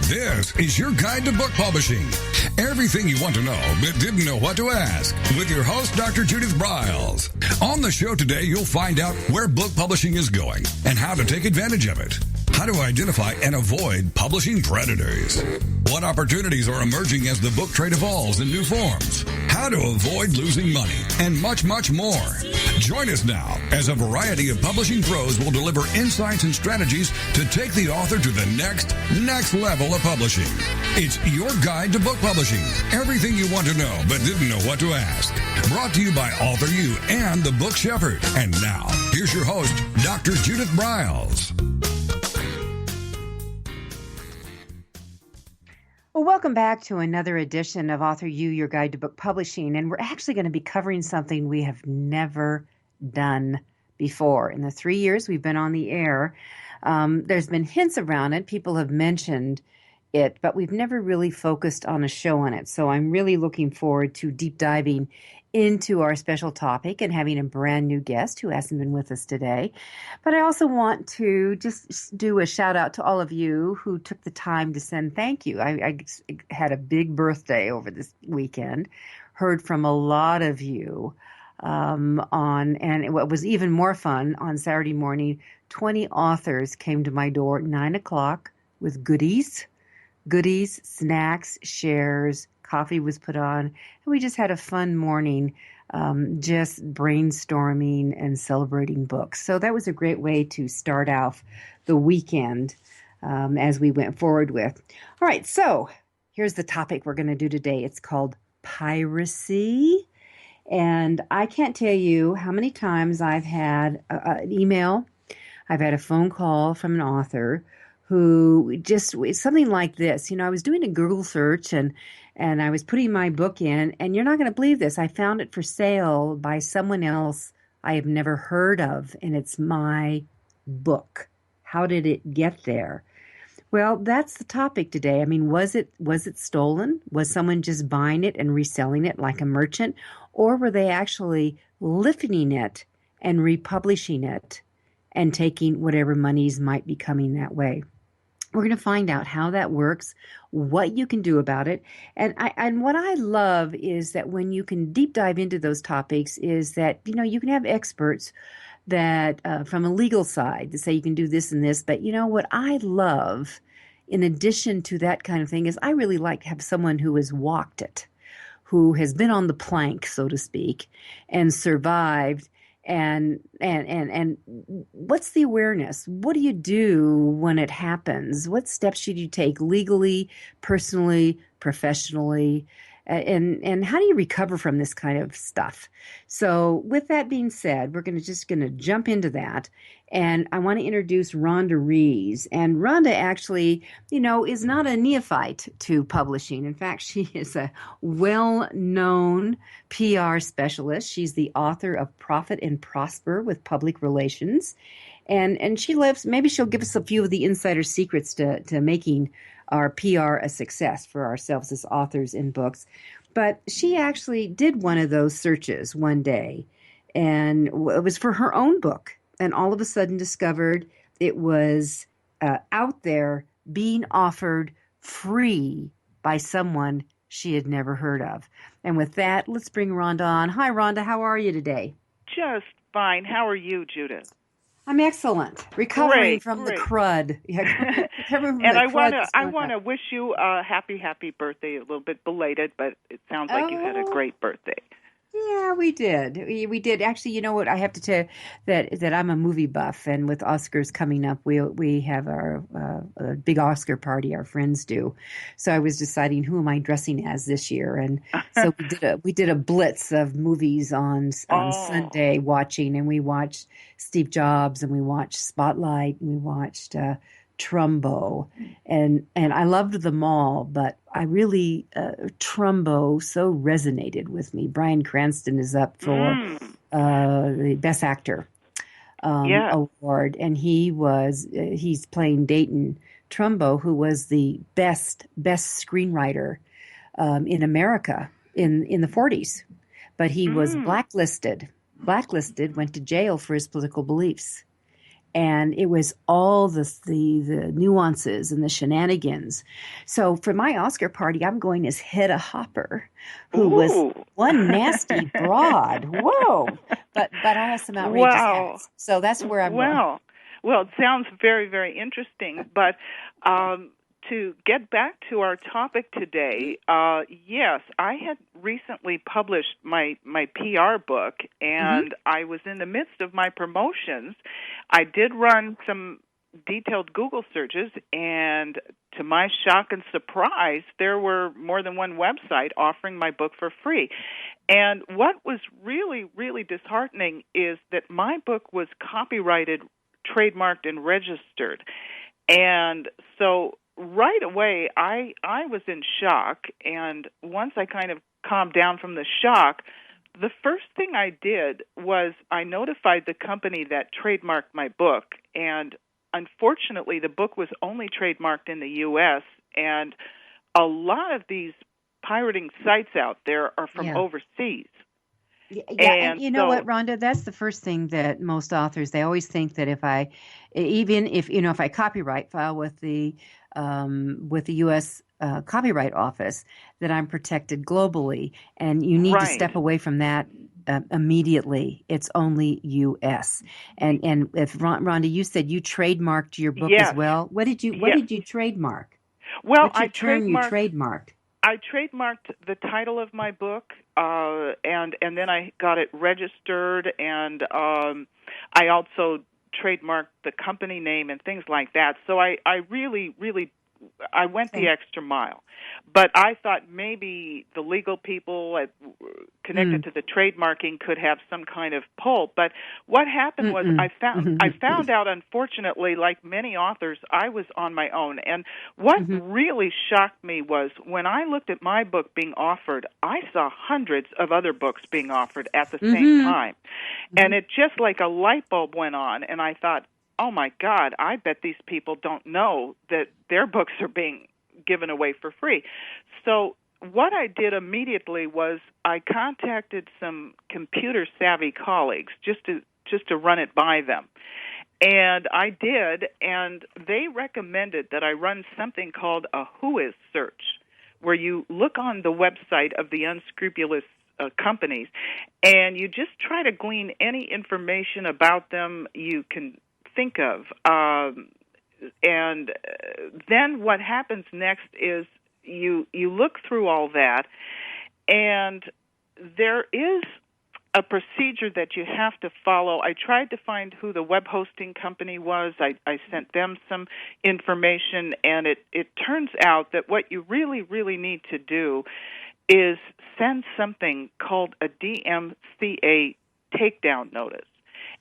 This is your guide to book publishing. Everything you want to know but didn't know what to ask with your host, Dr. Judith Briles. On the show today, you'll find out where book publishing is going and how to take advantage of it. How to identify and avoid publishing predators. What opportunities are emerging as the book trade evolves in new forms. How to avoid losing money and much, much more. Join us now as a variety of publishing pros will deliver insights and strategies to take the author to the next level of publishing. It's your guide to book publishing. Everything you want to know but didn't know what to ask. Brought to you by AuthorU and The Book Shepherd. And now, here's your host, Dr. Judith Briles. Well, welcome back to another edition of AuthorU, your guide to book publishing. And we're actually going to be covering something we have never done before. In the 3 years we've been on the air, there's been hints around it. People have mentioned it, but we've never really focused on a show on it. So I'm really looking forward to deep diving into our special topic and having a brand new guest who hasn't been with us today. But I also want to just do a shout out to all of you who took the time to send thank you. I had a big birthday over this weekend, heard from a lot of you and what was even more fun on Saturday morning, 20 authors came to my door at 9 o'clock with goodies, snacks, shares, coffee was put on, and we just had a fun morning just brainstorming and celebrating books. So that was a great way to start off the weekend as we went forward with. All right, so here's the topic we're going to do today. It's called Piracy. And I can't tell you how many times I've had an email, I've had a phone call from an author who just, something like this. You know, I was doing a Google search and I was putting my book in, and you're not going to believe this. I found it for sale by someone else I have never heard of, and it's my book. How did it get there? Well, that's the topic today. I mean, was it stolen? Was someone just buying it and reselling it like a merchant? Or were they actually lifting it and republishing it and taking whatever monies might be coming that way? We're going to find out how that works, what you can do about it. And what I love is that when you can deep dive into those topics is that, you know, you can have experts that from a legal side to say you can do this and this. But, you know, what I love in addition to that kind of thing is I really like to have someone who has walked it, who has been on the plank, so to speak, and survived. And what's the awareness? What do you do when it happens? What steps should you take legally, personally, professionally? And how do you recover from this kind of stuff? So with that being said, we're going to jump into that. And I want to introduce Rhonda Rees. And Rhonda actually, you know, is not a neophyte to publishing. In fact, she is a well-known PR specialist. She's the author of Profit and Prosper with Public Relations. And she lives, maybe she'll give us a few of the insider secrets to making our PR a success for ourselves as authors in books. But she actually did one of those searches one day, and it was for her own book, and all of a sudden discovered it was out there being offered free by someone she had never heard of. And with that, let's bring Rhonda on. Hi, Rhonda. How are you today? Just fine. How are you, Judith? I'm excellent. Recovering from the crud. And I want to wish you a happy birthday, a little bit belated, but it sounds like you had a great birthday. Yeah, we did. We did. Actually, you know what? I have to tell you that I'm a movie buff, and with Oscars coming up, we have our a big Oscar party. Our friends do. So I was deciding who am I dressing as this year, and so we did a blitz of movies on Sunday watching, and we watched Steve Jobs, and we watched Spotlight, and we watched Trumbo, and I loved them all, but I really Trumbo so resonated with me. Bryan Cranston is up for the Best Actor award, and he's playing Dayton Trumbo, who was the best screenwriter in America in the 40s, but he was blacklisted, went to jail for his political beliefs. and it was all the nuances and the shenanigans. So for my Oscar party, I'm going as Hedda Hopper, who was one nasty broad. Whoa! But I have some outrageous hats, so that's where I'm going. Well, it sounds very, very interesting. But to get back to our topic today, yes, I had recently published my PR book, and I was in the midst of my promotions. I did run some detailed Google searches, and to my shock and surprise, there were more than one website offering my book for free. And what was really, really disheartening is that my book was copyrighted, trademarked, and registered. And so right away, I was in shock, and once I kind of calmed down from the shock, the first thing I did was I notified the company that trademarked my book, and unfortunately, the book was only trademarked in the U.S., and a lot of these pirating sites out there are from overseas. Yeah, and you know what, Rhonda? That's the first thing that most authors, they always think that if I copyright file with the U.S. Copyright Office, that I'm protected globally, and you need to step away from that immediately. It's only U.S. And if Rhonda, you said you trademarked your book as well. What did you trademark? Well, What's your term you trademarked? I trademarked the title of my book, and then I got it registered, and I also trademarked the company name and things like that. So I really, really, I went the extra mile. But I thought maybe the legal people connected to the trademarking could have some kind of pull. But what happened was I found out, unfortunately, like many authors, I was on my own. And what really shocked me was when I looked at my book being offered, I saw hundreds of other books being offered at the same time. And it just like a light bulb went on, and I thought, oh, my God, I bet these people don't know that their books are being given away for free. So what I did immediately was I contacted some computer-savvy colleagues just to run it by them. And I did, and they recommended that I run something called a Who Is search, where you look on the website of the unscrupulous companies, and you just try to glean any information about them you can think of. And then what happens next is you look through all that, and there is a procedure that you have to follow. I tried to find who the web hosting company was. I sent them some information, and it turns out that what you really, really need to do is send something called a DMCA takedown notice,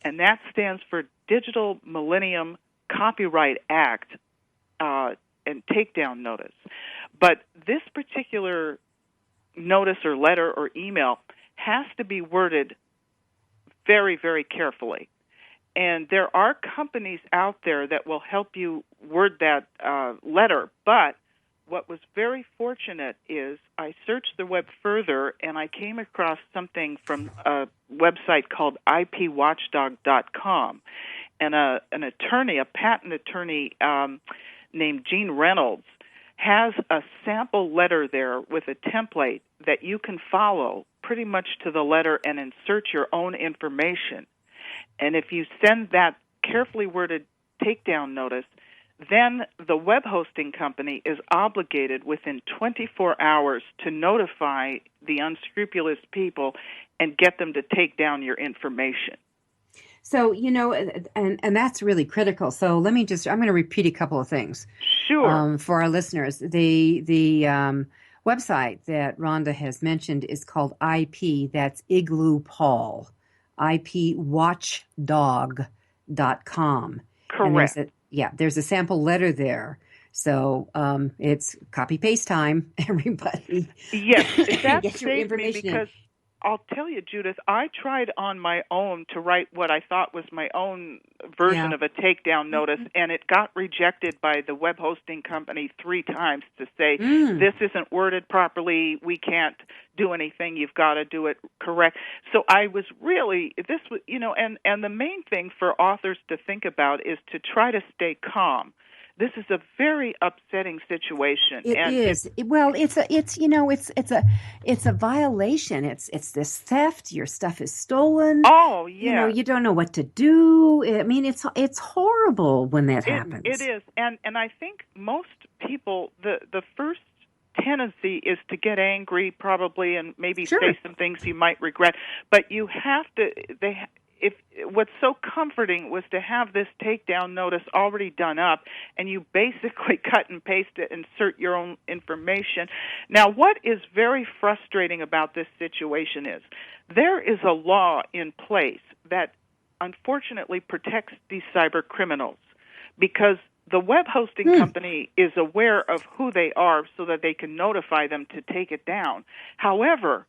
and that stands for Digital Millennium Copyright Act and takedown notice. But this particular notice or letter or email has to be worded very, very carefully. And there are companies out there that will help you word that letter. But what was very fortunate is I searched the web further, and I came across something from a website called IPWatchdog.com. And an attorney, a patent attorney named Gene Reynolds, has a sample letter there with a template that you can follow pretty much to the letter and insert your own information. And if you send that carefully worded takedown notice, then the web hosting company is obligated within 24 hours to notify the unscrupulous people and get them to take down your information. So, and that's really critical. So I'm going to repeat a couple of things. Sure. For our listeners. The website that Rhonda has mentioned is called IP, that's Igloo Paul, IPWatchdog.com. Correct. And there's a sample letter there. So it's copy-paste time, everybody. Yes, that get your saved me information because I'll tell you, Judith, I tried on my own to write what I thought was my own version of a takedown notice, and it got rejected by the web hosting company 3 times to say, this isn't worded properly, we can't do anything, you've got to do it correct. So I was really, this was, and the main thing for authors to think about is to try to stay calm. This is a very upsetting situation. It is. It's a violation. It's this theft. Your stuff is stolen. Oh, yeah. You don't know what to do. I mean, it's horrible when that happens. It is, and I think most people, the first tendency is to get angry, probably, and maybe say some things you might regret. But you have to. What's so comforting was to have this takedown notice already done up, and you basically cut and paste it, insert your own information. Now, what is very frustrating about this situation is there is a law in place that unfortunately protects these cyber criminals, because the web hosting company is aware of who they are so that they can notify them to take it down. However,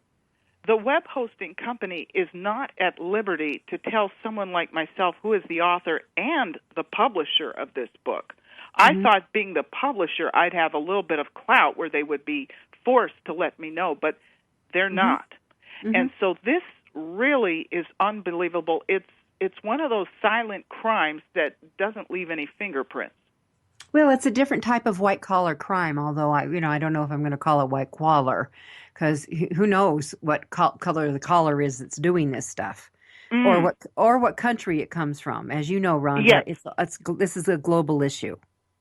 the web hosting company is not at liberty to tell someone like myself, who is the author and the publisher of this book. I thought, being the publisher, I'd have a little bit of clout where they would be forced to let me know, but they're not. And so this really is unbelievable. It's one of those silent crimes that doesn't leave any fingerprints. Well, it's a different type of white-collar crime, although I don't know if I'm going to call it white-collar, because who knows what color the collar is that's doing this stuff, or what country it comes from. As you know, Rhonda, this is a global issue.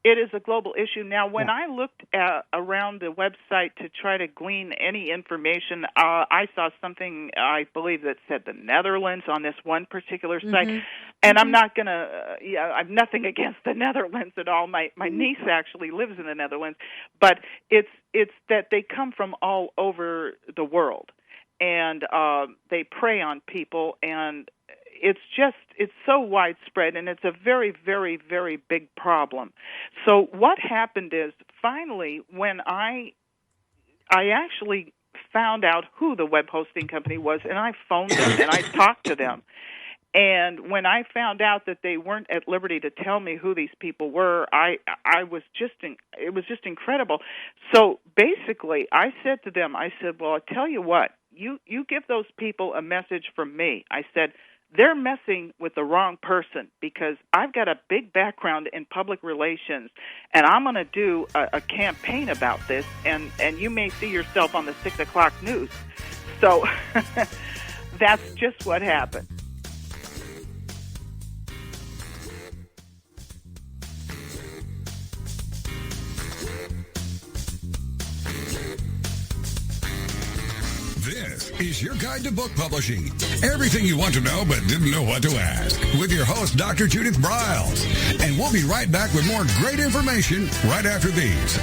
It is a global issue. Now, when I looked around the website to try to glean any information, I saw something, I believe, that said the Netherlands on this one particular site. And I'm not going to, I'm nothing against the Netherlands at all. My niece actually lives in the Netherlands. But it's that they come from all over the world. And they prey on people, and it's so widespread, and it's a very, very, very big problem. So what happened is, finally, when I actually found out who the web hosting company was, and I phoned them and I talked to them. And when I found out that they weren't at liberty to tell me who these people were, it was just incredible. So basically, I said to them, well, I'll tell you what, you give those people a message from me. I said, they're messing with the wrong person, because I've got a big background in public relations, and I'm going to do a campaign about this, and you may see yourself on the 6 o'clock news. So that's just what happened. This is your guide to book publishing. Everything you want to know but didn't know what to ask. With your host, Dr. Judith Briles. And we'll be right back with more great information right after these.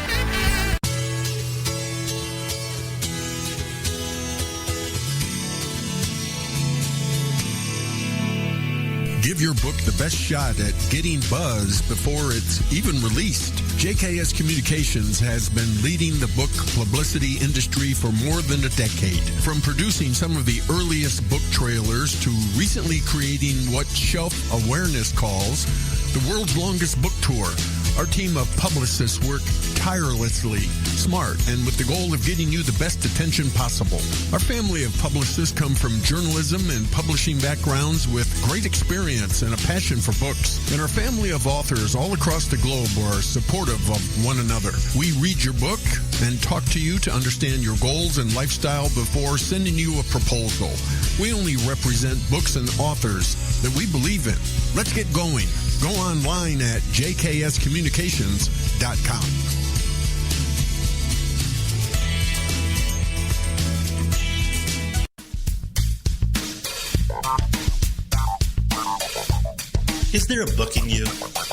Give your book the best shot at getting buzz before it's even released. JKS Communications has been leading the book publicity industry for more than a decade. From producing some of the earliest book trailers to recently creating what Shelf Awareness calls the world's longest book tour, our team of publicists work tirelessly, smart, and with the goal of getting you the best attention possible. Our family of publicists come from journalism and publishing backgrounds with great experience and a passion for books. And our family of authors all across the globe are supportive of one another. We read your book and talk to you to understand your goals and lifestyle before sending you a proposal. We only represent books and authors that we believe in. Let's get going. Go online at jkscommunications.com. Is there a book in you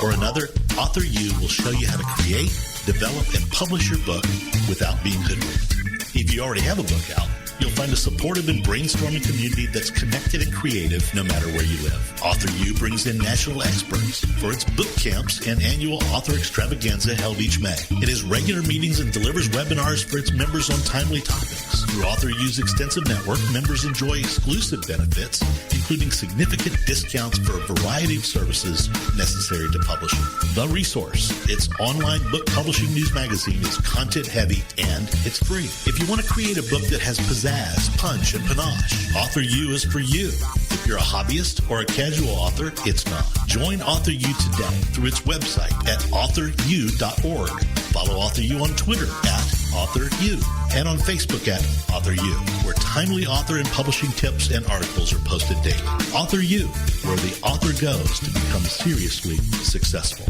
or another? AuthorU will show you how to create, develop, and publish your book without being hoodwinked. If you already have a book out, You'll find a supportive and brainstorming community that's connected and creative no matter where you live. AuthorU brings in national experts for its book camps and annual author extravaganza held each May. It has regular meetings and delivers webinars for its members on timely topics. Through AuthorU's extensive network, members enjoy exclusive benefits, including significant discounts for a variety of services necessary to publishing. The Resource, its online book publishing news magazine, is content-heavy and it's free. If you want to create a book that has pizzazz, punch, and panache, AuthorU is for you. If you're a hobbyist or a casual author, it's not. Join AuthorU today through its website at AuthorU.org. Follow AuthorU on Twitter at AuthorU and on Facebook at AuthorU, where timely author and publishing tips and articles are posted daily. AuthorU, where the author goes to become seriously successful.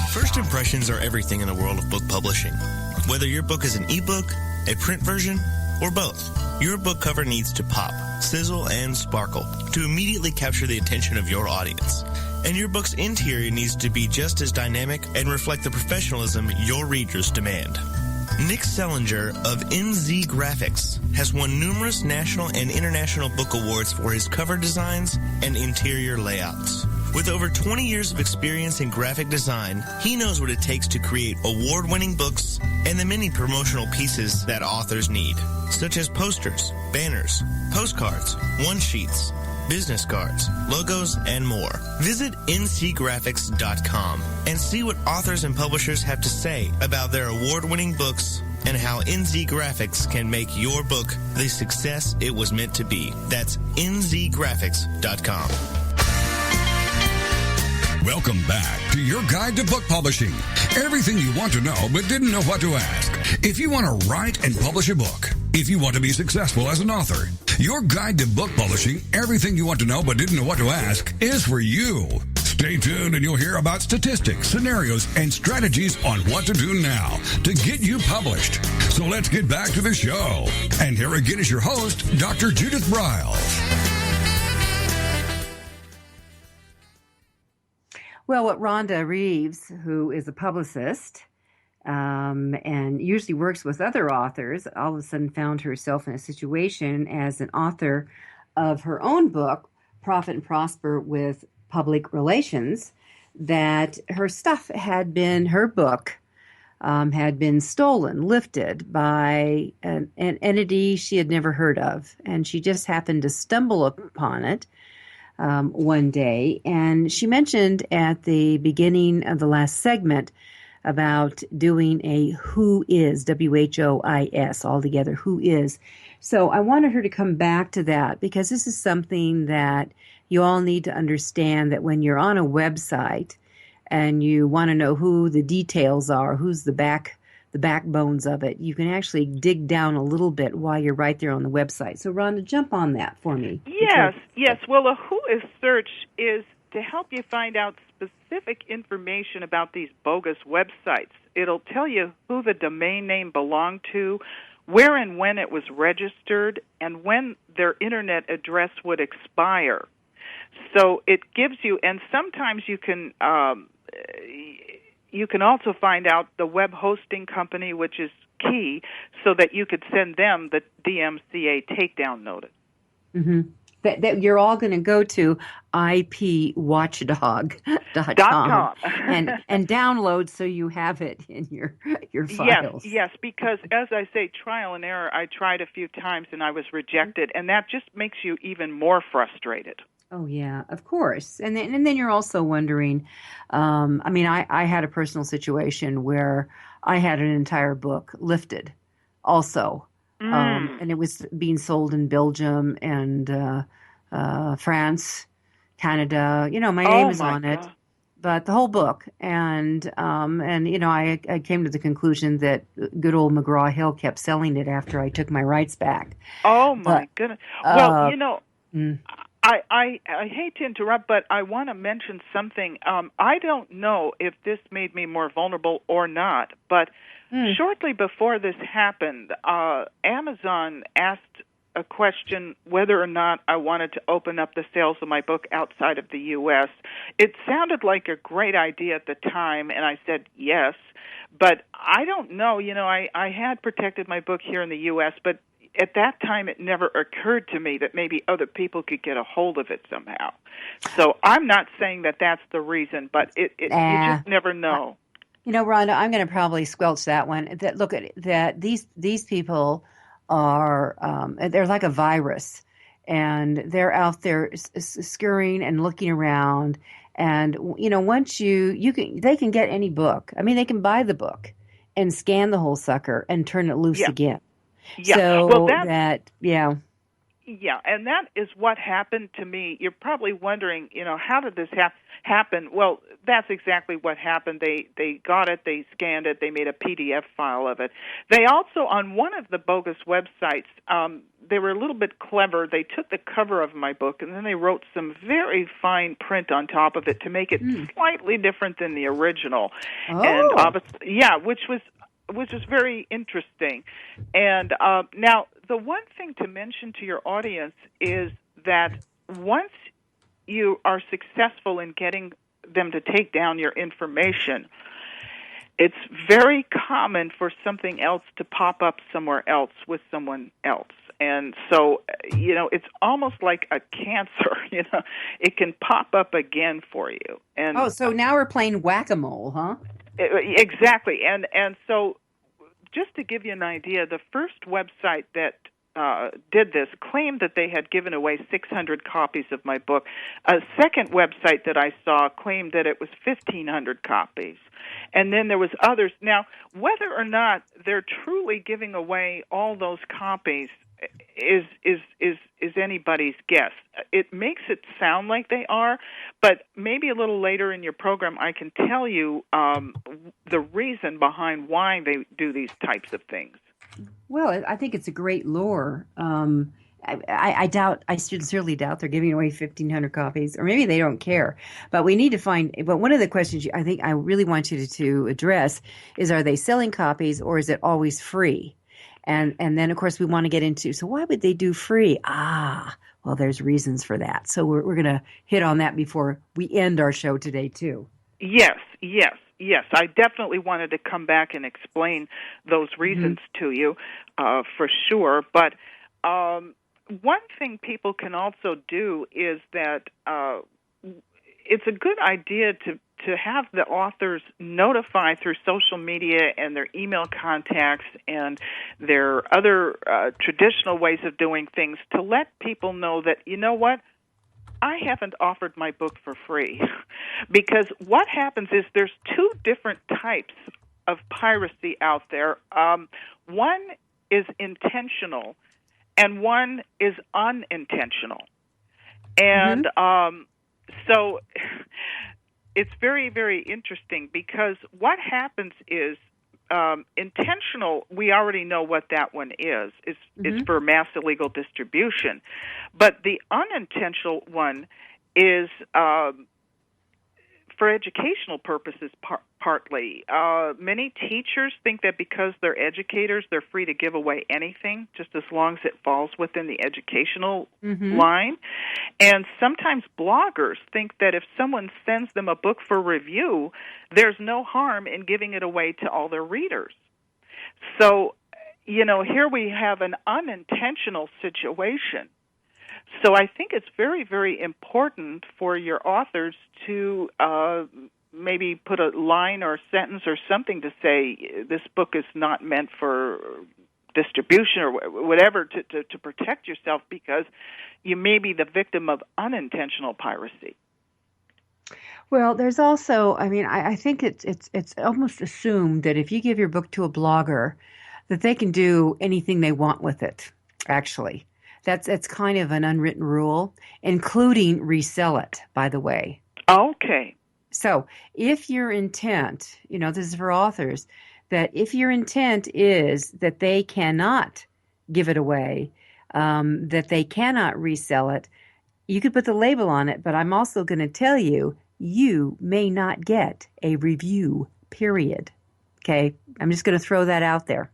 First impressions are everything in the world of book publishing. Whether your book is an ebook, a print version, or both, your book cover needs to pop, sizzle, and sparkle to immediately capture the attention of your audience. And your book's interior needs to be just as dynamic and reflect the professionalism your readers demand. Nick Sellinger of NZ Graphics has won numerous national and international book awards for his cover designs and interior layouts. With over 20 years of experience in graphic design, he knows what it takes to create award-winning books and the many promotional pieces that authors need, such as posters, banners, postcards, one-sheets, business cards, logos, and more. Visit ncgraphics.com and see what authors and publishers have to say about their award-winning books and how NZ Graphics can make your book the success it was meant to be. That's nzgraphics.com. Welcome back to your guide to book publishing. Everything you want to know but didn't know what to ask. If you want to write and publish a book, if you want to be successful as an author, your guide to book publishing, everything you want to know but didn't know what to ask, is for you. Stay tuned and you'll hear about statistics, scenarios, and strategies on what to do now to get you published. So let's get back to the show. And here again is your host, Dr. Judith Briles. Well, what Rhonda Rees, who is a publicist and usually works with other authors, all of a sudden found herself in a situation as an author of her own book, Profit and Prosper with Public Relations, that her stuff had been, her book had been stolen, lifted by an entity she had never heard of. And she just happened to stumble upon it one day, and she mentioned at the beginning of the last segment about doing a who is, WHOIS, altogether, who is. So I wanted her to come back to that because this is something that you all need to understand, that when you're on a website and you want to know who the details are, who's the backbones of it, you can actually dig down a little bit while you're right there on the website. So, Rhonda, jump on that for me. Yes. Well, a who is search is to help you find out specific information about these bogus websites. It'll tell you who the domain name belonged to, where and when it was registered, and when their internet address would expire. So it gives you, and sometimes you can also find out the web hosting company, which is key, so that you could send them the DMCA takedown notice. Mm-hmm. That you're all going to go to ipwatchdog.com and download so you have it in your files. Yes, because as I say, trial and error, I tried a few times and I was rejected, and that just makes you even more frustrated. Oh, yeah, of course. And then you're also wondering, I had a personal situation where I had an entire book lifted also. And it was being sold in Belgium and France, Canada. My name is on it, but the whole book. And I came to the conclusion that good old McGraw-Hill kept selling it after I took my rights back. Oh, my goodness. Well, I hate to interrupt, but I want to mention something. I don't know if this made me more vulnerable or not, but shortly before this happened, Amazon asked a question whether or not I wanted to open up the sales of my book outside of the U.S. It sounded like a great idea at the time, and I said yes. But I don't know. I had protected my book here in the U.S., but at that time it never occurred to me that maybe other people could get a hold of it somehow. So I'm not saying that that's the reason, but you just never know. Rhonda, I'm going to probably squelch that one. Look at that. These people are they're like a virus, and they're out there scurrying and looking around. And once they can get any book. I mean, they can buy the book and scan the whole sucker and turn it loose again. Yeah. So Yeah, and that is what happened to me. You're probably wondering, how did this happen? Well, that's exactly what happened. They got it, they scanned it, they made a PDF file of it. They also, on one of the bogus websites, they were a little bit clever. They took the cover of my book and then they wrote some very fine print on top of it to make it slightly different than the original. Oh. And obviously, which was very interesting. And now, the one thing to mention to your audience is that once you are successful in getting them to take down your information, it's very common for something else to pop up somewhere else with someone else. And so, it's almost like a cancer, It can pop up again for you. And so now we're playing whack-a-mole, huh? Exactly. And so just to give you an idea, the first website that did this claimed that they had given away 600 copies of my book. A second website that I saw claimed that it was 1,500 copies. And then there was others. Now, whether or not they're truly giving away all those copies is anybody's guess. It makes it sound like they are, but maybe a little later in your program I can tell you the reason behind why they do these types of things. Well, I think it's a great lure. I sincerely doubt they're giving away 1,500 copies, or maybe they don't care. But we need to find. But one of the questions I think I really want you to address is: are they selling copies, or is it always free? And then of course we want to get into. So why would they do free? Well, there's reasons for that. So we're going to hit on that before we end our show today too. Yes. I definitely wanted to come back and explain those reasons to you, for sure. But one thing people can also do is that it's a good idea to have the authors notify through social media and their email contacts and their other traditional ways of doing things to let people know that, you know what, I haven't offered my book for free. Because what happens is there's two different types of piracy out there. One is intentional and one is unintentional. And so it's very, very interesting because what happens is intentional, we already know what that one is. It's for mass illegal distribution. But the unintentional one is for educational purposes partly. Many teachers think that because they're educators, they're free to give away anything, just as long as it falls within the educational line. And sometimes bloggers think that if someone sends them a book for review, there's no harm in giving it away to all their readers. So, here we have an unintentional situation. So I think it's very, very important for your authors to maybe put a line or a sentence or something to say this book is not meant for distribution or whatever to protect yourself because you may be the victim of unintentional piracy. Well, there's also, I think it's almost assumed that if you give your book to a blogger, that they can do anything they want with it, actually. That's kind of an unwritten rule, including resell it, by the way. Okay. So if your intent, this is for authors, that if your intent is that they cannot give it away, that they cannot resell it, you could put the label on it, but I'm also going to tell you, you may not get a review, period. Okay? I'm just going to throw that out there.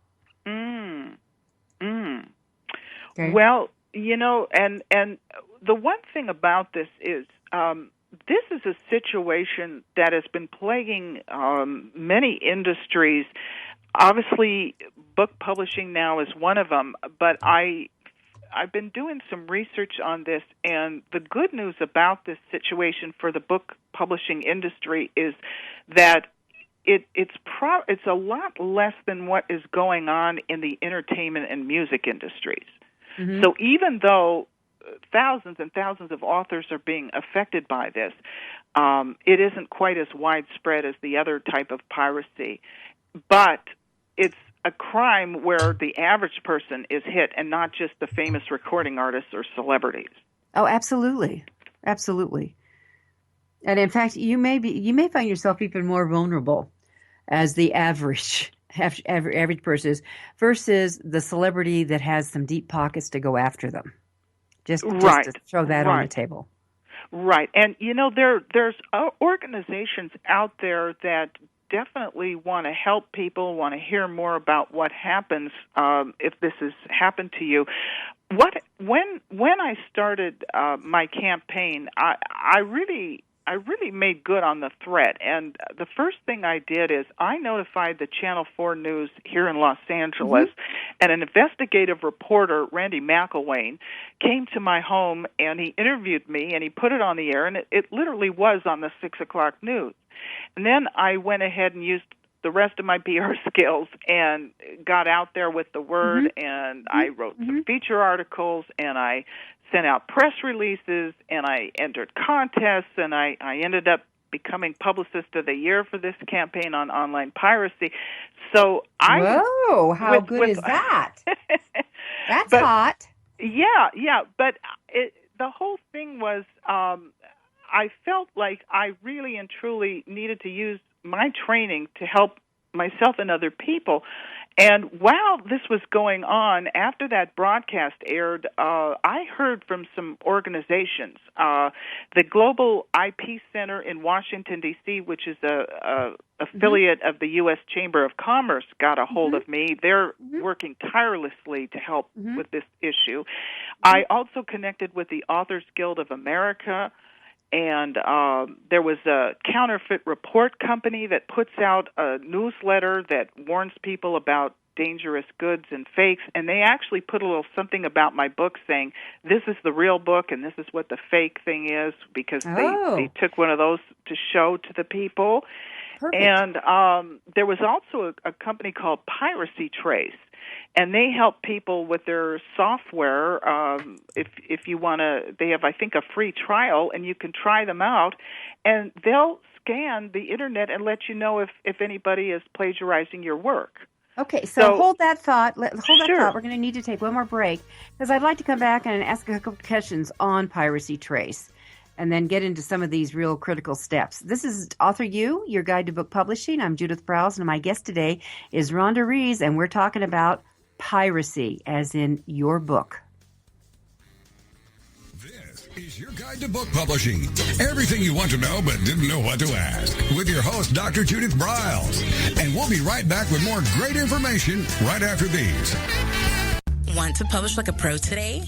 Okay. Well, and the one thing about this is this is a situation that has been plaguing many industries. Obviously, book publishing now is one of them, but I've been doing some research on this, and the good news about this situation for the book publishing industry is that it's a lot less than what is going on in the entertainment and music industries. Mm-hmm. So even though thousands and thousands of authors are being affected by this, it isn't quite as widespread as the other type of piracy. But it's a crime where the average person is hit and not just the famous recording artists or celebrities. Oh, absolutely. Absolutely. And in fact, you may find yourself even more vulnerable as the average person is versus the celebrity that has some deep pockets to go after them. Just to throw that on the table. Right. And, there's organizations out there that definitely want to help people, want to hear more about what happens if this has happened to you. When I started my campaign, I really made good on the threat. And the first thing I did is I notified the Channel 4 News here in Los Angeles, and an investigative reporter, Randy McElwain, came to my home, and he interviewed me, and he put it on the air, and it literally was on the 6 o'clock news. And then I went ahead and used the rest of my PR skills and got out there with the word, and I wrote some feature articles, and I sent out press releases, and I entered contests, and I ended up becoming Publicist of the Year for this campaign on online piracy. So Whoa, how good is that? That's hot. Yeah, but the whole thing was I felt like I really and truly needed to use my training to help myself and other people. And while this was going on, after that broadcast aired, I heard from some organizations. The Global IP Center in Washington, D.C., which is a affiliate of the U.S. Chamber of Commerce, got a hold of me. They're working tirelessly to help with this issue. I also connected with the Authors Guild of America, and there was a counterfeit report company that puts out a newsletter that warns people about dangerous goods and fakes, and they actually put a little something about my book saying, this is the real book and this is what the fake thing is, because they took one of those to show to the people. Perfect. And there was also a company called Piracy Trace, and they help people with their software. If you want to, they have, I think, a free trial, and you can try them out, and they'll scan the internet and let you know if anybody is plagiarizing your work. Okay, so hold that thought. Hold that Sure. thought. We're going to need to take one more break because I'd like to come back and ask a couple of questions on Piracy Trace and then get into some of these real critical steps. This is AuthorU, your guide to book publishing. I'm Judith Briles, and my guest today is Rhonda Rees, and we're talking about piracy, as in your book. This is your guide to book publishing. Everything you want to know but didn't know what to ask. With your host, Dr. Judith Briles. And we'll be right back with more great information right after these. Want to publish like a pro today?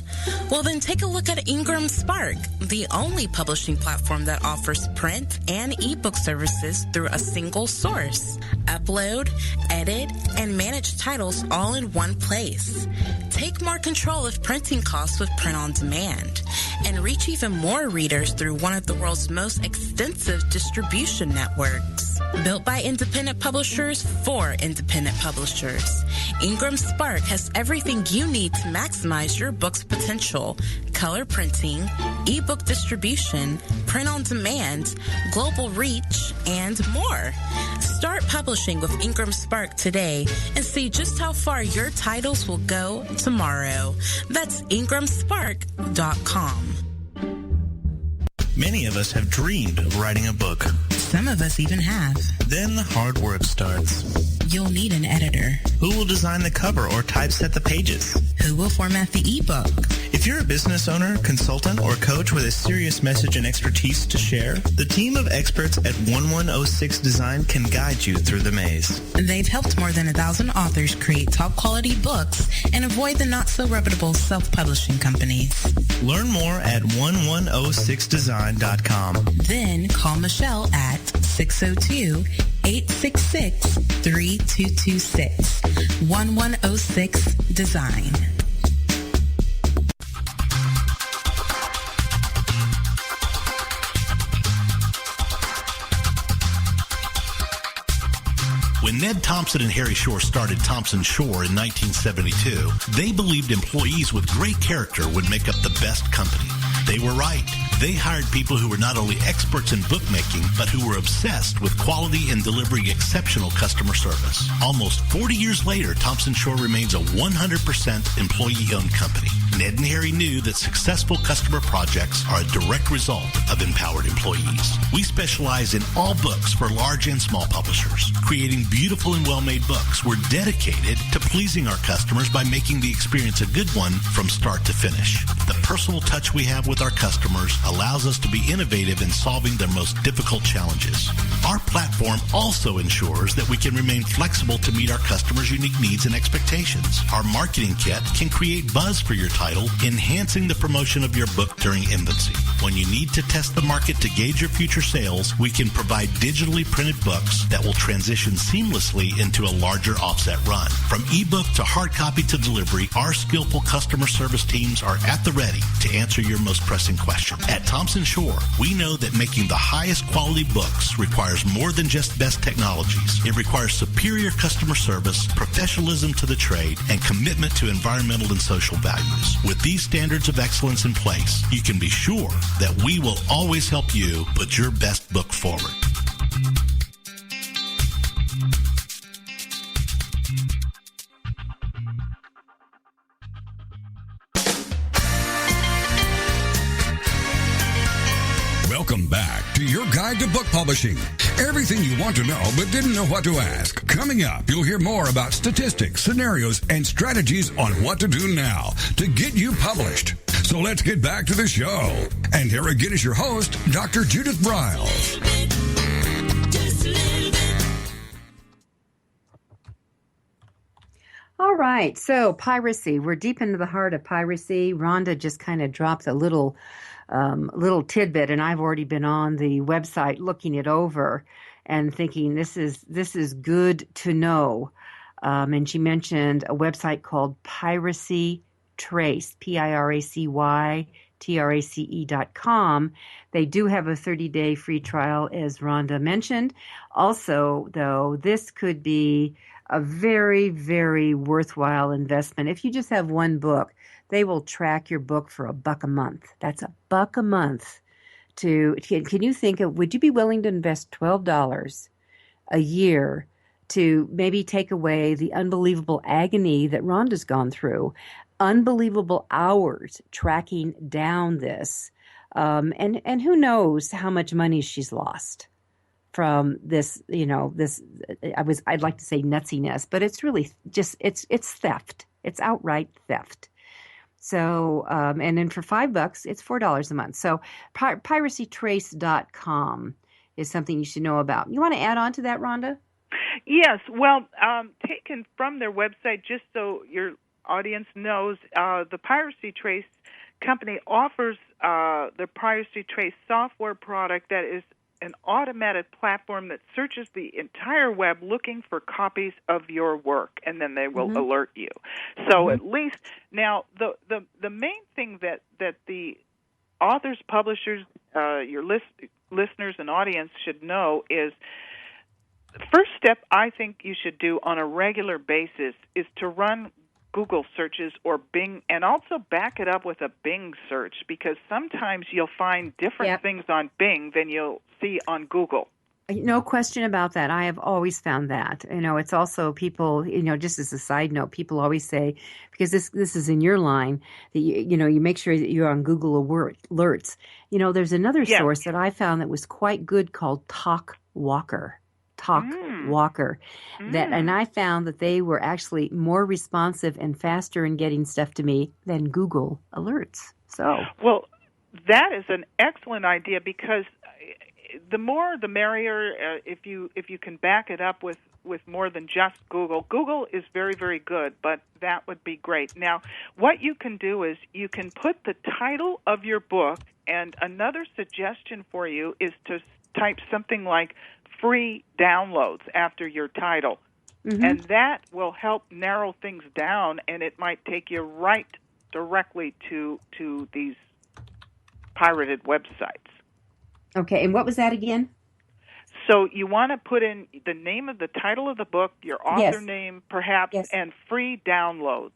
Well, then take a look at Ingram Spark, the only publishing platform that offers print and ebook services through a single source. Upload, edit, and manage titles all in one place. Take more control of printing costs with print on demand, and reach even more readers through one of the world's most extensive distribution networks. Built by independent publishers for independent publishers, Ingram Spark has everything you need to maximize your book's potential: color printing, ebook distribution, print on demand, global reach, and more. Start publishing with Ingram Spark today and see just how far your titles will go tomorrow. That's ingramspark.com. Many of us have dreamed of writing a book. Some of us even have. Then the hard work starts. You'll need an editor. Who will design the cover or typeset the pages? Who will format the ebook? If you're a business owner, consultant, or coach with a serious message and expertise to share, the team of experts at 1106 Design can guide you through the maze. They've helped more than 1,000 authors create top-quality books and avoid the not-so-reputable self-publishing companies. Learn more at 1106design.com. Then call Michelle at 602-866-3226. 1106 Design. When Ned Thompson and Harry Shore started Thompson Shore in 1972, they believed employees with great character would make up the best company. They were right. They hired people who were not only experts in bookmaking, but who were obsessed with quality and delivering exceptional customer service. Almost 40 years later, Thompson Shore remains a 100% employee-owned company. Ned and Harry knew that successful customer projects are a direct result of empowered employees. We specialize in all books for large and small publishers. Creating beautiful and well-made books, we're dedicated to pleasing our customers by making the experience a good one from start to finish. The personal touch we have with our customers allows us to be innovative in solving their most difficult challenges. Our platform also ensures that we can remain flexible to meet our customers' unique needs and expectations. Our marketing kit can create buzz for your title, enhancing the promotion of your book during infancy. When you need to test the market to gauge your future sales, we can provide digitally printed books that will transition seamlessly into a larger offset run. From ebook to hard copy to delivery, our skillful customer service teams are at the ready to answer your most pressing question. At Thompson Shore, we know that making the highest quality books requires more than just best technologies. It requires superior customer service, professionalism to the trade, and commitment to environmental and social values. With these standards of excellence in place, you can be sure that we will always help you put your best book forward. Welcome back to your guide to book publishing. Everything you want to know but didn't know what to ask. Coming up, you'll hear more about statistics, scenarios, and strategies on what to do now to get you published. So let's get back to the show. And here again is your host, Dr. Judith Briles. All right, so piracy. We're deep into the heart of piracy. Rhonda just kind of dropped a little tidbit, and I've already been on the website looking it over and thinking this is good to know. And she mentioned a website called Piracy Trace, PIRACYTRACE.com. They do have a 30-day free trial, as Rhonda mentioned. Also, though, this could be a very, very worthwhile investment. If you just have one book, they will track your book for $1 a month. That's $1 a month. Can you think of, would you be willing to invest $12 a year to maybe take away the unbelievable agony that Rhonda's gone through, unbelievable hours tracking down this, and who knows how much money she's lost from this, I'd like to say nutsiness, but it's really just, it's theft. It's outright theft. So, and then for $5, it's $4 a month. So piracytrace.com is something you should know about. You want to add on to that, Rhonda? Yes. Well, taken from their website, just so your audience knows, the Piracy Trace company offers the Piracy Trace software product that is an automated platform that searches the entire web looking for copies of your work, and then they will alert you. So at least now the main thing that the authors, publishers, your listeners and audience should know is the first step I think you should do on a regular basis is to run Google searches or Bing, and also back it up with a Bing search, because sometimes you'll find different things on Bing than you'll see on Google. No question about that. I have always found that. It's also people, just as a side note, people always say, because this is in your line, that you make sure that you're on Google alerts. There's another source that I found that was quite good called TalkWalker. Talk Walker. And I found that they were actually more responsive and faster in getting stuff to me than Google Alerts. So, well, that is an excellent idea, because the more the merrier. If you can back it up with more than just Google. Google is very, very good, but that would be great. Now, what you can do is you can put the title of your book, and another suggestion for you is to type something like free downloads after your title. And that will help narrow things down, and it might take you right directly to these pirated websites. Okay, and what was that again? So you want to put in the name of the title of the book, your author name perhaps, and free downloads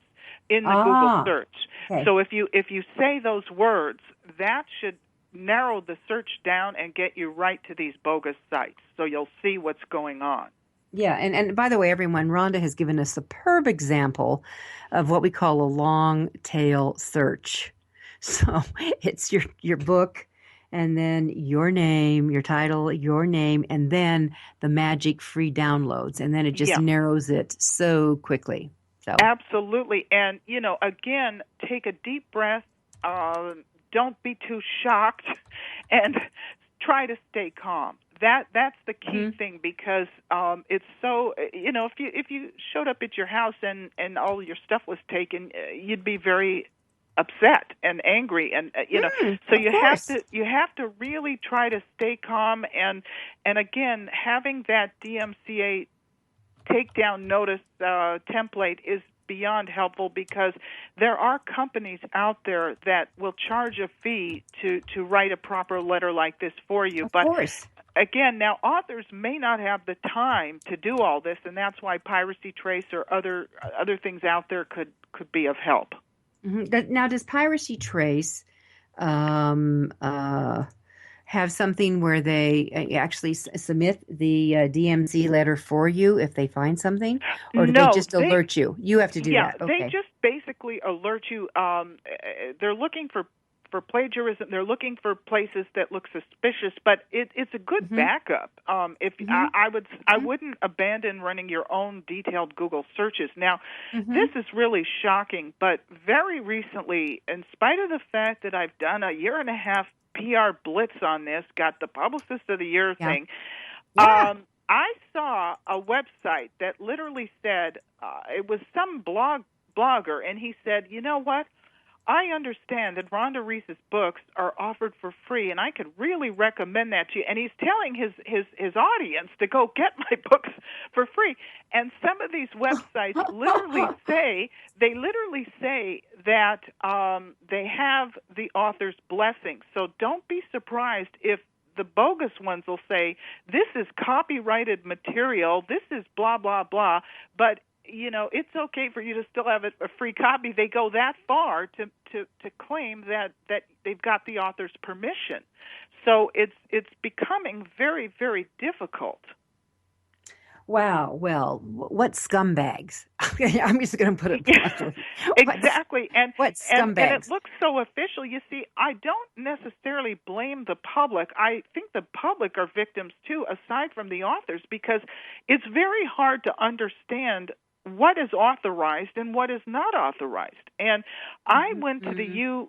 in the Google search. Okay. So if you say those words, that should narrow the search down and get you right to these bogus sites. So you'll see what's going on. Yeah, and by the way, everyone, Rhonda has given a superb example of what we call a long tail search. So it's your book, and then your name, your title, your name, and then the magic free downloads. And then it just narrows it so quickly. So absolutely. And, again, take a deep breath. Don't be too shocked, and try to stay calm. That's the key thing, because it's so, if you showed up at your house and all your stuff was taken, you'd be very upset and angry, and so you have to really try to stay calm, and again, having that DMCA takedown notice template is beyond helpful, because there are companies out there that will charge a fee to write a proper letter like this for you. Of course. Again, now authors may not have the time to do all this, and that's why Piracy Trace or other things out there could be of help. Now, does Piracy Trace have something where they actually submit the DMC letter for you if they find something? Or do they just alert you? You have to do that. Okay. They just basically alert you. They're looking for plagiarism. They're looking for places that look suspicious, but it's a good backup. I wouldn't abandon running your own detailed Google searches. Now, this is really shocking, but very recently, in spite of the fact that I've done a 1.5-year PR blitz on this, got the Publicist of the Year thing, I saw a website that literally said, it was some blogger, and he said, you know what? I understand that Rhonda Rees' books are offered for free, and I could really recommend that to you. And he's telling his audience to go get my books for free. And some of these websites literally say that they have the author's blessing. So don't be surprised if the bogus ones will say, this is copyrighted material, this is blah, blah, blah, but it's okay for you to still have a free copy. They go that far to claim that they've got the author's permission. So it's becoming very, very difficult. Wow. Well, what scumbags? I'm just going to put it bluntly. Exactly. What scumbags? And it looks so official. You see, I don't necessarily blame the public. I think the public are victims too, aside from the authors, because it's very hard to understand what is authorized and what is not authorized. And I went to the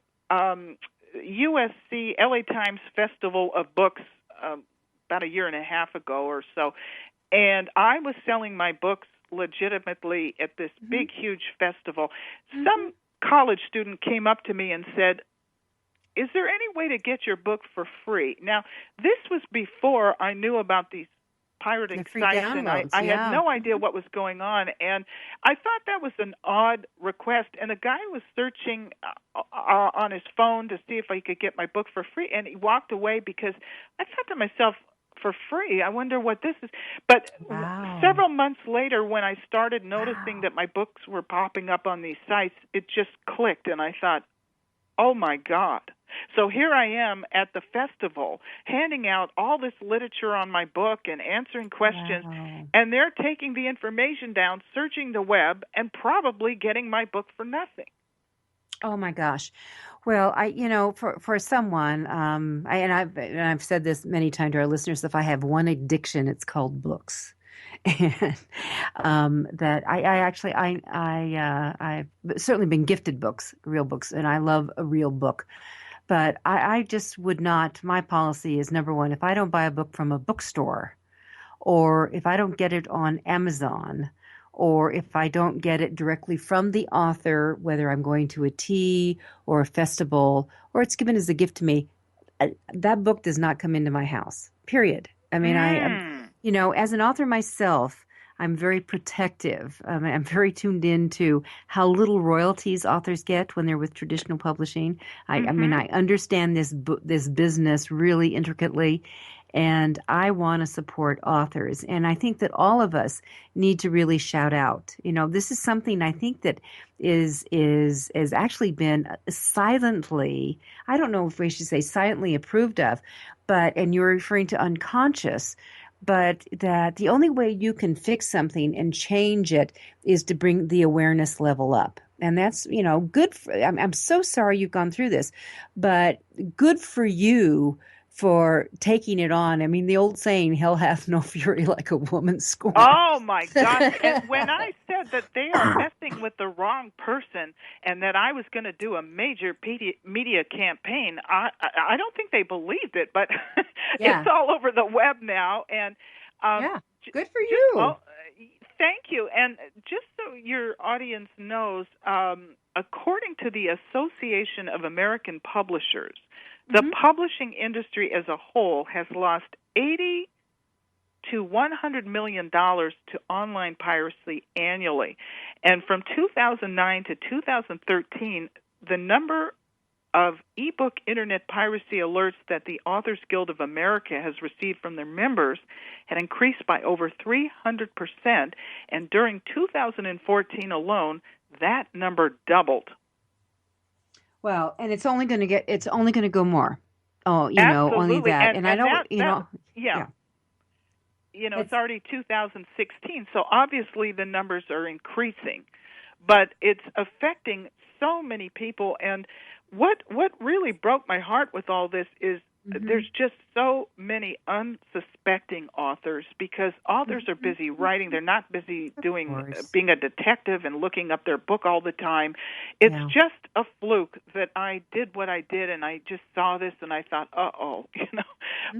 USC LA Times Festival of Books about 1.5 years ago or so, and I was selling my books legitimately at this big, huge festival. Some college student came up to me and said, is there any way to get your book for free? Now, this was before I knew about these pirating sites, and I had no idea what was going on, and I thought that was an odd request, and the guy was searching on his phone to see if he could get my book for free, and he walked away because I thought to myself, for free, I wonder what this is. But several months later, when I started noticing that my books were popping up on these sites, it just clicked, and I thought, oh my God. So here I am at the festival handing out all this literature on my book and answering questions, and they're taking the information down, searching the web, and probably getting my book for nothing. Oh my gosh. Well, for someone, I've said this many times to our listeners, if I have one addiction, it's called books. And that I've certainly been gifted books, real books, and I love a real book. But I just would not. My policy is, number one, if I don't buy a book from a bookstore, or if I don't get it on Amazon, or if I don't get it directly from the author, whether I'm going to a tea or a festival, or it's given as a gift to me, that book does not come into my house, period. I mean, as an author myself, I'm very protective. I'm very tuned into how little royalties authors get when they're with traditional publishing. I mean, I understand this business really intricately, and I want to support authors. And I think that all of us need to really shout out. This is something I think that is actually been silently, I don't know if we should say silently approved of, and you're referring to unconscious, but that the only way you can fix something and change it is to bring the awareness level up. And that's, good for, I'm so sorry you've gone through this, but good for you for taking it on. I mean, the old saying, hell hath no fury like a woman scorned. Oh, my God. And when I said that they are messing with the wrong person and that I was going to do a major media campaign, I don't think they believed it, but it's all over the web now. And good for you. Thank you. And just so your audience knows, according to the Association of American Publishers, the publishing industry as a whole has lost $80 to $100 million to online piracy annually. And from 2009 to 2013, the number of ebook internet piracy alerts that the Authors Guild of America has received from their members had increased by over 300%. And during 2014 alone, that number doubled. Well, and it's only going to go more. Oh, Absolutely. Only that. And I don't, it's already 2016, so obviously the numbers are increasing. But it's affecting so many people. And what really broke my heart with all this is there's just so many unsuspecting authors, because authors are busy writing. They're not busy being a detective and looking up their book all the time. It's just a fluke that I did what I did, and I just saw this and I thought,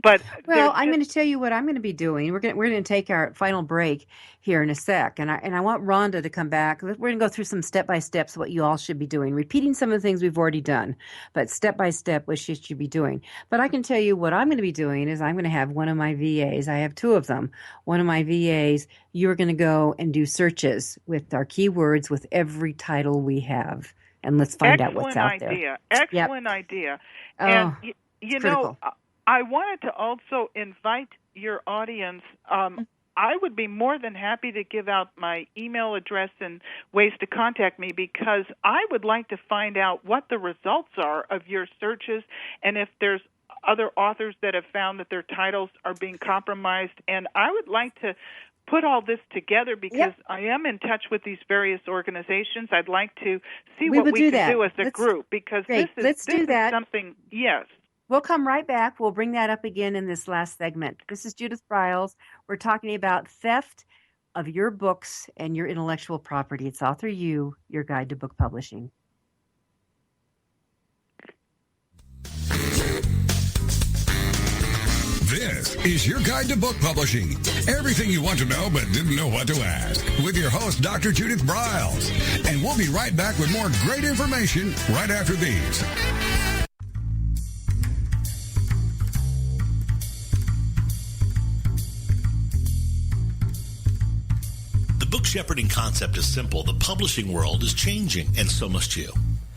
But I'm going to tell you what I'm going to be doing. We're going to take our final break here in a sec, and I want Rhonda to come back. We're going to go through some step-by-steps what you all should be doing, repeating some of the things we've already done, but step-by-step what you should be doing. But I can tell you what I'm going to be doing is I'm going to have one of my VAs. I have two of them. One of my VAs, you're going to go and do searches with our keywords with every title we have, and let's find out what's out there. Excellent idea. And I wanted to also invite your audience. I would be more than happy to give out my email address and ways to contact me, because I would like to find out what the results are of your searches, and if there's other authors that have found that their titles are being compromised. And I would like to put all this together, because I am in touch with these various organizations. I'd like to see what we can do as a group, because this is something, We'll come right back. We'll bring that up again in this last segment. This is Judith Briles. We're talking about theft of your books and your intellectual property. It's AuthorU, your guide to book publishing. This is your guide to book publishing. Everything you want to know but didn't know what to ask. With your host, Dr. Judith Briles. And we'll be right back with more great information right after these. The book shepherding concept is simple. The publishing world is changing, and so must you.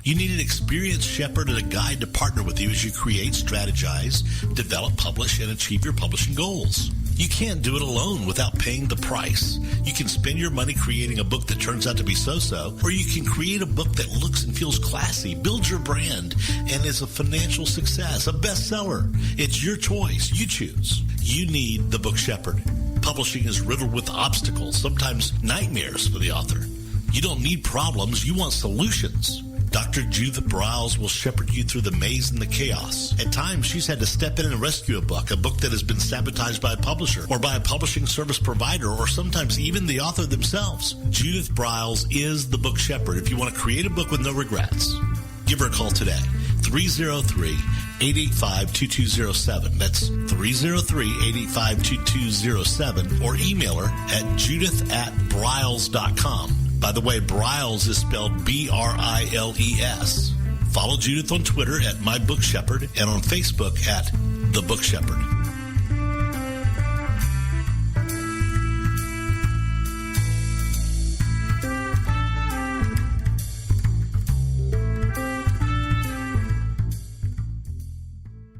You need an experienced shepherd and a guide to partner with you as you create, strategize, develop, publish, and achieve your publishing goals. You can't do it alone without paying the price. You can spend your money creating a book that turns out to be so-so, or you can create a book that looks and feels classy, builds your brand, and is a financial success, a bestseller. It's your choice. You choose. You need the book shepherd. Publishing is riddled with obstacles, sometimes nightmares for the author. You don't need problems. You want solutions. Dr. Judith Briles will shepherd you through the maze and the chaos. At times, she's had to step in and rescue a book that has been sabotaged by a publisher or by a publishing service provider or sometimes even the author themselves. Judith Briles is the book shepherd if you want to create a book with no regrets. Give her a call today. 303-885-2207. That's 303-885-2207. Or email her at judith@briles.com. By the way, Briles is spelled B-R-I-L-E-S. Follow Judith on Twitter at My Book Shepherd and on Facebook at The Book Shepherd.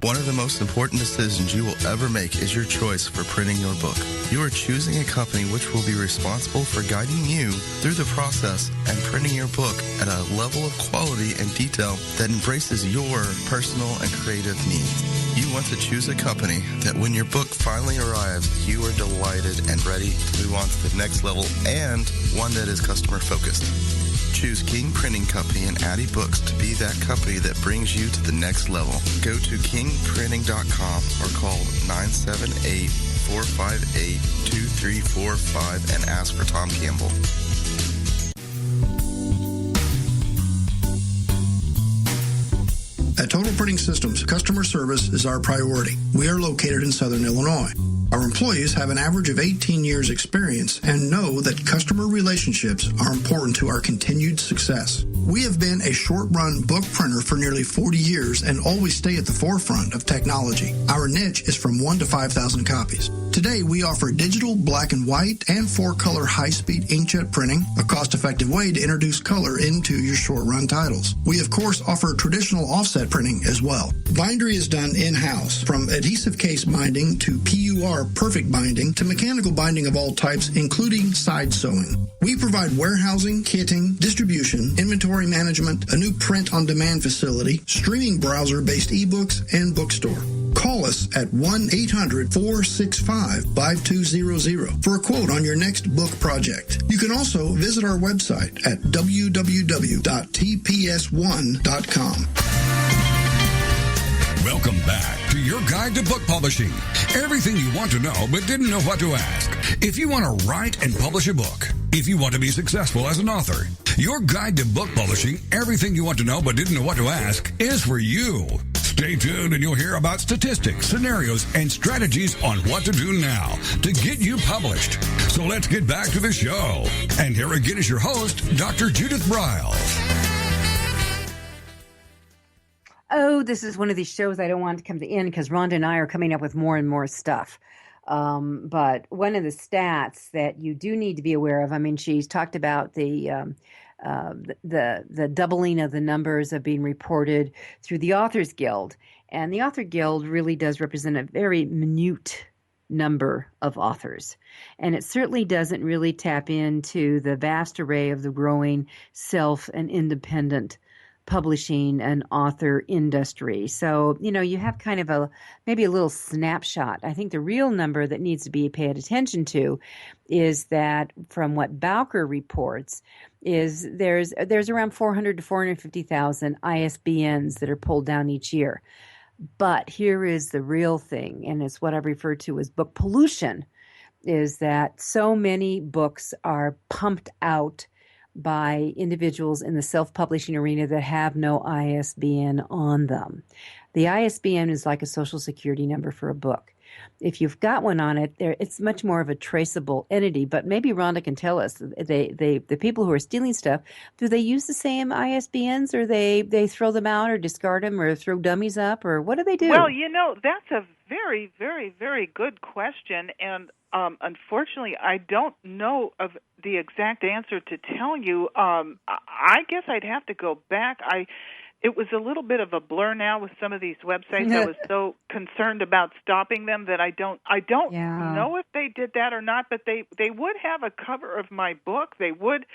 One of the most important decisions you will ever make is your choice for printing your book. You are choosing a company which will be responsible for guiding you through the process and printing your book at a level of quality and detail that embraces your personal and creative needs. You want to choose a company that when your book finally arrives, you are delighted and ready to move on to the next level, and one that is customer focused. Choose King Printing Company and Addy Books to be that company that brings you to the next level. Go to kingprinting.com or call 978-458-2345 and ask for Tom Campbell. At Total Printing Systems, customer service is our priority. We are located in Southern Illinois. Our employees have an average of 18 years experience and know that customer relationships are important to our continued success. We have been a short-run book printer for nearly 40 years and always stay at the forefront of technology. Our niche is from 1 to 5,000 copies. Today, we offer digital, black and white, and 4-color high-speed inkjet printing, a cost-effective way to introduce color into your short-run titles. We, of course, offer traditional offset printing as well. Bindery is done in-house, from adhesive case binding to PUR perfect binding to mechanical binding of all types, including side sewing. We provide warehousing, kitting, distribution, inventory management, a new print-on-demand facility, streaming browser-based ebooks, and bookstore. Call us at 1-800-465-5200 for a quote on your next book project. You can also visit our website at www.tps1.com. Welcome back to your guide to book publishing. Everything you want to know but didn't know what to ask. If you want to write and publish a book, if you want to be successful as an author, your guide to book publishing, everything you want to know but didn't know what to ask, is for you. Stay tuned and you'll hear about statistics, scenarios, and strategies on what to do now to get you published. So let's get back to the show. And here again is your host, Dr. Judith Briles. Oh, this is one of these shows I don't want to come to the end because Rhonda and I are coming up with more and more stuff. But one of the stats that you do need to be aware of, I mean, she's talked about the doubling of the numbers of being reported through the Authors Guild. And the Author Guild really does represent a very minute number of authors. And it certainly doesn't really tap into the vast array of the growing self and independent publishing and author industry. So, you know, you have kind of maybe a little snapshot. I think the real number that needs to be paid attention to is that from what Bowker reports is there's around 400 to 450,000 ISBNs that are pulled down each year. But here is the real thing, and it's what I've referred to as book pollution, is that so many books are pumped out by individuals in the self-publishing arena that have no ISBN on them. The ISBN is like a social security number for a book. If you've got one on it, it's much more of a traceable entity. But maybe Rhonda can tell us, the people who are stealing stuff, do they use the same ISBNs, or they throw them out or discard them or throw dummies up, or what do they do? Well, you know, that's a very, very, very good question, and unfortunately, I don't know of the exact answer to tell you. I guess I'd have to go back. It was a little bit of a blur now with some of these websites. I was so concerned about stopping them that I don't know if they did that or not, but they would have a cover of my book. They would,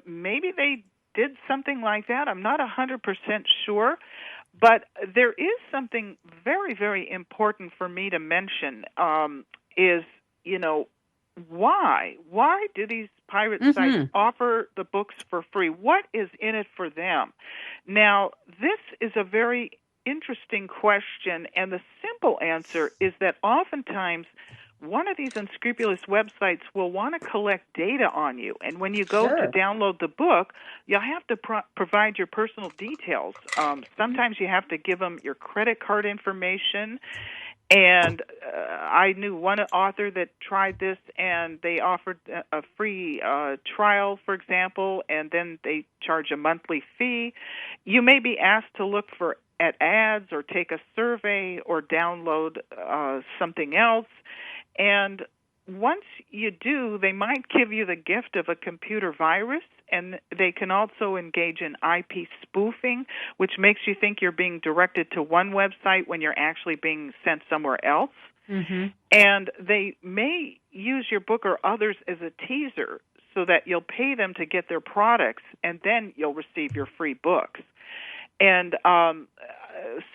maybe they did something like that. I'm not 100% sure. But there is something very, very important for me to mention, is, you know, why do these pirate sites offer the books for free. What is in it for them? Now, this is a very interesting question, and the simple answer is that oftentimes one of these unscrupulous websites will want to collect data on you, and when you go to download the book, you'll have to provide your personal details. Sometimes you have to give them your credit card information, and I knew one author that tried this, and they offered a free trial, for example, and then they charge a monthly fee. You may be asked to look at ads or take a survey or download something else. And once you do, they might give you the gift of a computer virus, and they can also engage in IP spoofing, which makes you think you're being directed to one website when you're actually being sent somewhere else. And they may use your book or others as a teaser so that you'll pay them to get their products, and then you'll receive your free books. And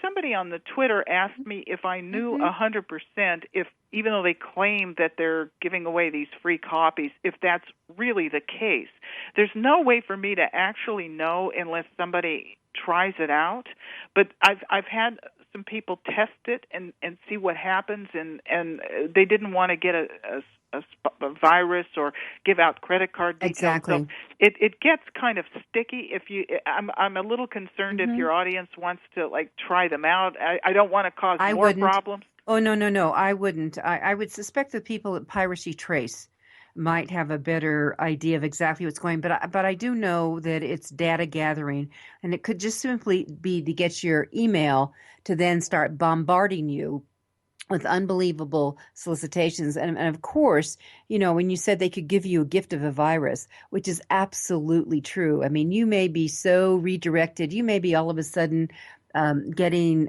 somebody on the Twitter asked me if I knew 100% if, even though they claim that they're giving away these free copies, if that's really the case. There's no way for me to actually know unless somebody tries it out. But I've had some people test it and see what happens, and they didn't want to get a virus or give out credit card details. Exactly. So it gets kind of sticky. I'm a little concerned if your audience wants to try them out. I don't want to cause more problems. Oh, no, I wouldn't. I would suspect the people at Piracy Trace might have a better idea of exactly what's going on. But I do know that it's data gathering, and it could just simply be to get your email to then start bombarding you with unbelievable solicitations. And of course, when you said they could give you a gift of a virus, which is absolutely true. I mean, you may be so redirected. You may be all of a sudden getting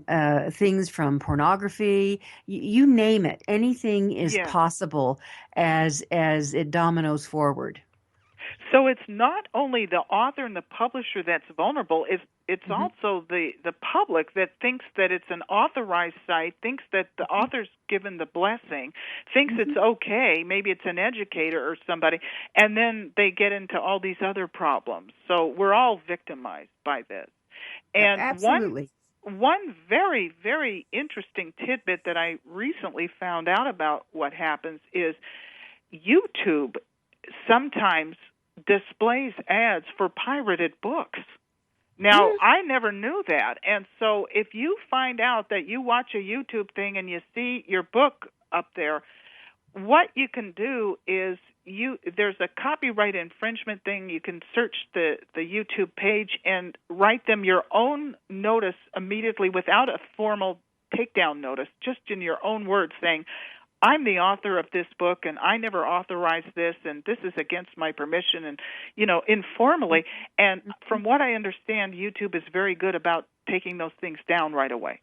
things from pornography, you name it. Anything is possible as it dominoes forward. So it's not only the author and the publisher that's vulnerable, it's also the public that thinks that it's an authorized site, thinks that the author's given the blessing, thinks it's okay, maybe it's an educator or somebody, and then they get into all these other problems. So we're all victimized by this. And absolutely. One very, very interesting tidbit that I recently found out about what happens is YouTube sometimes displays ads for pirated books. Now, I never knew that. And so if you find out that you watch a YouTube thing and you see your book up there, what you can do is there's a copyright infringement thing. You can search the YouTube page and write them your own notice immediately without a formal takedown notice, just in your own words saying, I'm the author of this book, and I never authorized this, and this is against my permission, and, informally. And from what I understand, YouTube is very good about taking those things down right away.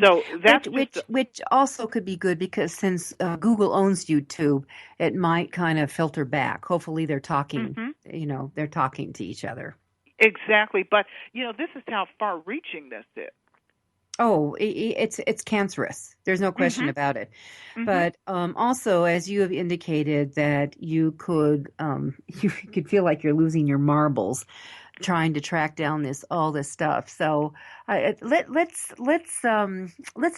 So that's which also could be good because since Google owns YouTube, it might kind of filter back. Hopefully they're talking, they're talking to each other. Exactly. But, this is how far-reaching this is. Oh, it's cancerous. There's no question about it. But also, as you have indicated, that you could feel like you're losing your marbles trying to track down all this stuff. So let's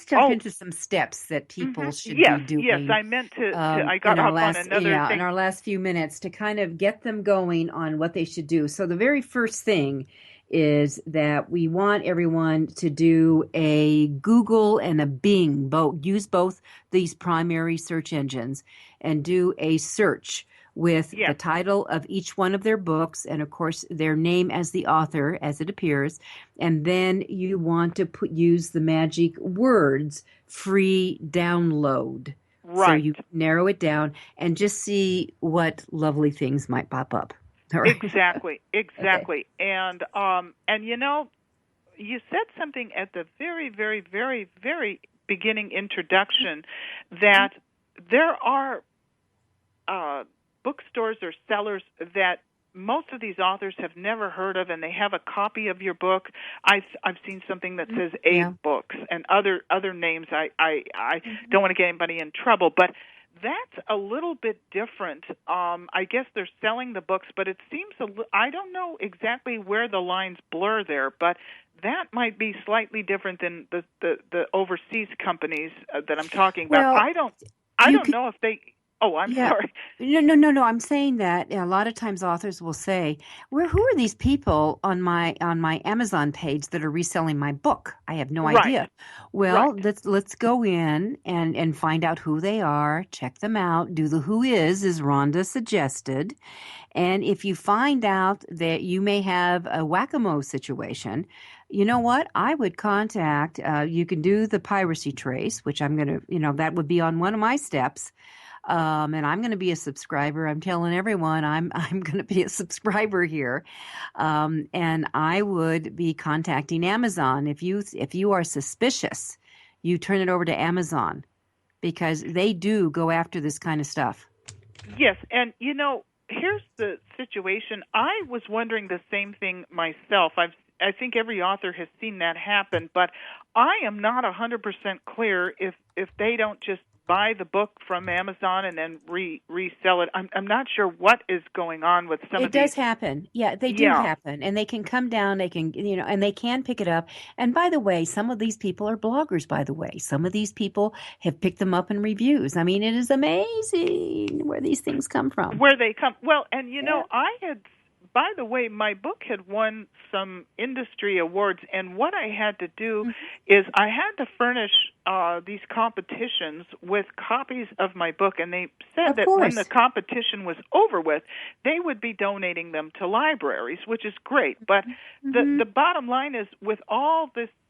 jump into some steps that people should be doing. Yes, I meant to. I got off on another thing in our last few minutes to kind of get them going on what they should do. So the very first thing is that we want everyone to do a Google and a Bing, use both these primary search engines, and do a search with the title of each one of their books and, of course, their name as the author as it appears. And then you want to use the magic words, free download. Right. So you narrow it down and just see what lovely things might pop up. Right. Exactly. Okay. And you said something at the very, very, very, very beginning introduction that there are bookstores or sellers that most of these authors have never heard of, and they have a copy of your book. I've seen something that says A Books and other names. I don't want to get anybody in trouble, but That's a little bit different. I guess they're selling the books, but it seems I don't know exactly where the lines blur there, but that might be slightly different than the overseas companies that I'm talking about. Well, I don't know if they. Oh, I'm sorry. No. I'm saying that a lot of times authors will say, "Who are these people on my Amazon page that are reselling my book? I have no idea." Well, let's go in and find out who they are, check them out, do the who is, as Rhonda suggested. And if you find out that you may have a whack-a-mole situation, you know what? I would contact, you can do the piracy trace, which I'm going to, that would be on one of my steps. And I'm going to be a subscriber. I'm telling everyone I'm going to be a subscriber here. And I would be contacting Amazon. If you are suspicious, you turn it over to Amazon because they do go after this kind of stuff. Yes, and here's the situation. I was wondering the same thing myself. I think every author has seen that happen, but I am not 100% clear if they don't just buy the book from Amazon and then resell it. I'm not sure what is going on with some of these. It does happen. Yeah, they do happen. And they can come down, they can, and they can pick it up. And by the way, some of these people are bloggers, by the way. Some of these people have picked them up in reviews. I mean, it is amazing where these things come from. Where they come. Well, and by the way, my book had won some industry awards, and what I had to do is I had to furnish these competitions with copies of my book, and they said that when the competition was over with, they would be donating them to libraries, which is great. But the bottom line is, with all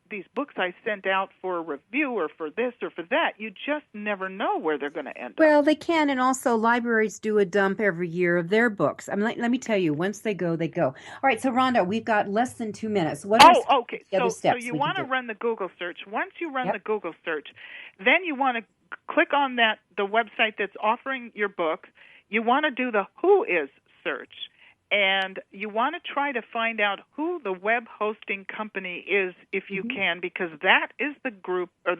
these books I sent out for review or for this or for that, you just never know where they're going to end up. Well, they can, and also libraries do a dump every year of their books. Let me tell you, once they go, they go. All right, so Rhonda, we've got less than 2 minutes. What are okay. the other steps so you want to run the Google search. Once you run the Google search, then you want to click on the website that's offering your book. You want to do the who is search. And you want to try to find out who the web hosting company is if you can, because that is the group or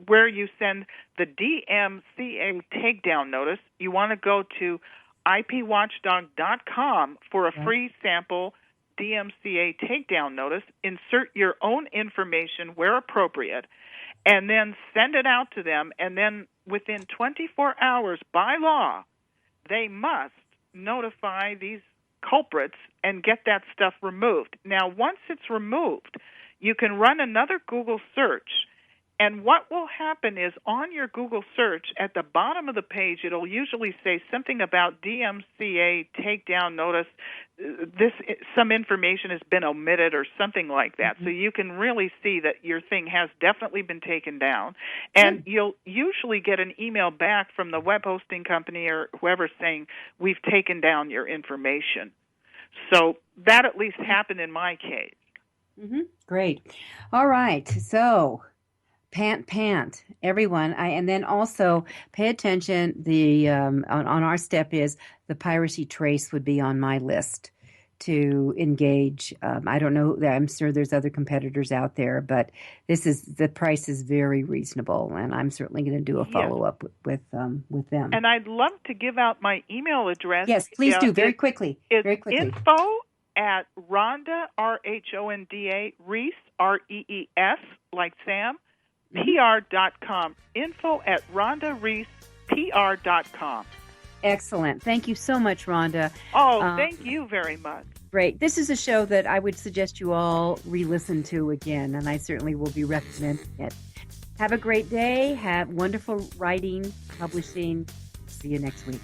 where you send the DMCA takedown notice. You want to go to IPWatchdog.com for a free sample DMCA takedown notice. Insert your own information where appropriate, and then send it out to them. And then within 24 hours, by law, they must notify these culprits and get that stuff removed. Now, once it's removed, you can run another Google search, and what will happen is on your Google search, at the bottom of the page, it'll usually say something about DMCA takedown notice. Some information has been omitted or something like that. So you can really see that your thing has definitely been taken down. And you'll usually get an email back from the web hosting company or whoever saying, we've taken down your information. So that at least happened in my case. Great. All right. So pant, everyone. And then also pay attention. On our step is the piracy trace would be on my list to engage. I don't know. I'm sure there's other competitors out there, but the price is very reasonable, and I'm certainly going to do a follow up with them. And I'd love to give out my email address. Yes, please do very quickly. It's very quickly. info@Rhonda RHONDA Rees REES like Sam PR.com. info@RhondaReesPR.com. Excellent. Thank you so much, Rhonda. Thank you very much. Great. This is a show that I would suggest you all re-listen to again, and I certainly will be recommending it. Have a great day. Have wonderful writing, publishing. See you next week.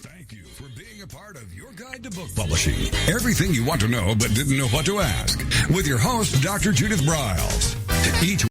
Thank you for being a part of Your Guide to Book Publishing. Everything you want to know but didn't know what to ask. With your host, Dr. Judith Briles. Each